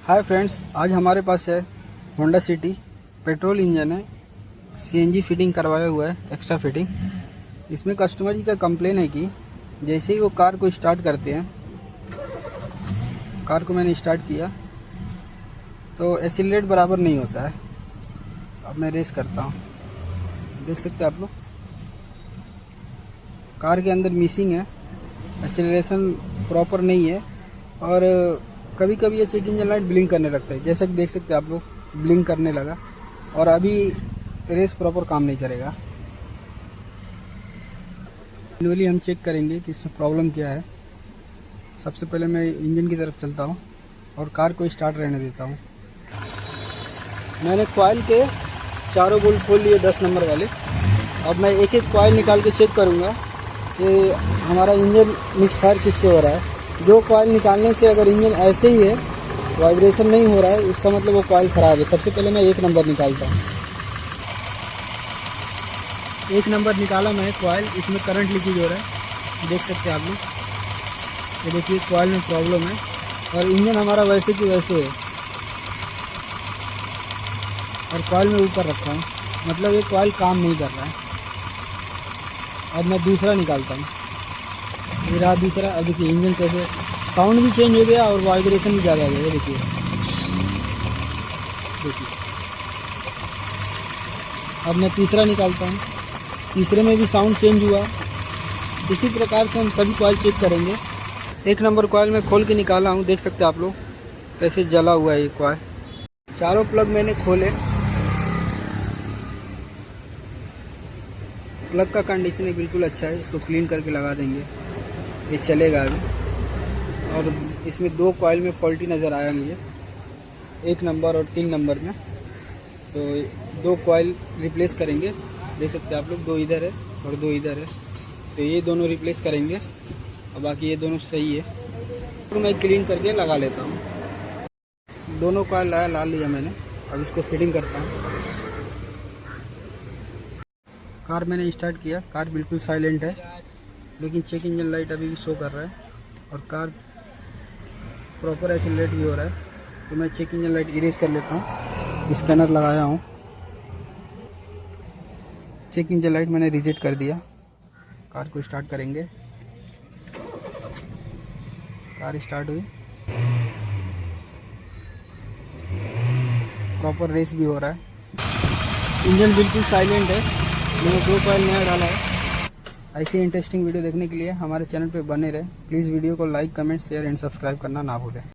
Hi friends, आज हमारे पास है होंडा सिटी पेट्रोल इंजन है, सीएनजी फिटिंग करवाया हुआ है, एक्स्ट्रा फिटिंग। इसमें कस्टमर जी का कंप्लेन है कि जैसे ही वो कार को स्टार्ट करते हैं, कार को मैंने स्टार्ट किया तो एक्सीलरेट बराबर नहीं होता है। अब मैं रेस करता हूँ, देख सकते हैं आप लोग, कार के अंदर मिसिंग है, एक्सीलरेशन प्रॉपर नहीं है और कभी कभी ये चेक इंजन लाइट ब्लिंक करने लगता है। जैसा कि देख सकते हैं आप लोग, ब्लिंक करने लगा और अभी रेस प्रॉपर काम नहीं करेगा। मैन्युअली हम चेक करेंगे कि इसमें प्रॉब्लम क्या है। सबसे पहले मैं इंजन की तरफ चलता हूँ और कार को स्टार्ट रहने देता हूँ। मैंने कॉइल के चारों बोल्ट खोल लिए 10 नंबर वाले। अब मैं एक एक कॉइल निकाल के चेक करूँगा कि हमारा इंजन मिसफायर किससे हो रहा है। जो कॉइल निकालने से अगर इंजन ऐसे ही है, वाइब्रेशन नहीं हो रहा है, इसका मतलब वो कॉइल ख़राब है। सबसे पहले मैं 1 नंबर निकालता हूँ। 1 नंबर निकाला मैं कॉइल, इसमें करंट लीकेज हो रहा है, देख सकते हैं आप लोग। ये देखिए कॉइल में प्रॉब्लम है और इंजन हमारा वैसे की वैसे है और कॉइल में ऊपर रखा हूँ, मतलब ये कॉइल काम नहीं कर रहा है। अब मैं दूसरा निकालता हूँ, ये रहा दूसरा। अब देखिए इंजन कैसे, साउंड भी चेंज हो गया और वाइब्रेशन भी ज़्यादा हो गया। देखिए देखिए, अब मैं तीसरा निकालता हूँ, तीसरे में भी साउंड चेंज हुआ। इसी प्रकार से हम सभी कॉइल चेक करेंगे। 1 नंबर कॉइल में खोल के निकाला हूँ, देख सकते हैं आप लोग कैसे जला हुआ है ये कॉइल। चारों प्लग मैंने खोले, प्लग का कंडीशन बिल्कुल अच्छा है, इसको क्लीन करके लगा देंगे, ये चलेगा अभी। और इसमें 2 कॉइल में फॉल्टी नज़र आया मुझे, 1 नंबर और 3 नंबर में, तो 2 कॉइल रिप्लेस करेंगे। देख सकते हैं आप लोग, 2 इधर है और 2 इधर है, तो ये दोनों रिप्लेस करेंगे और बाकी ये दोनों सही है। तो मैं क्लीन करके लगा लेता हूँ। दोनों कॉइल ला लिया मैंने, अब इसको फिटिंग करता हूँ। कार मैंने स्टार्ट किया, कार बिल्कुल साइलेंट है, लेकिन चेक इंजन लाइट अभी भी शो कर रहा है और कार प्रॉपर एक्सीलरेट भी हो रहा है। तो मैं चेक इंजन लाइट इरेज कर लेता हूँ, स्कैनर लगाया हूँ। चेक इंजन लाइट मैंने रिसेट कर दिया। कार को स्टार्ट करेंगे, कार स्टार्ट हुई, प्रॉपर रेस भी हो रहा है, इंजन बिल्कुल साइलेंट है। मैंने 2 कॉइल नया डाला है। ऐसी इंटरेस्टिंग वीडियो देखने के लिए हमारे चैनल पे बने रहे। प्लीज़ वीडियो को like, comment, share and subscribe करना ना भूलें।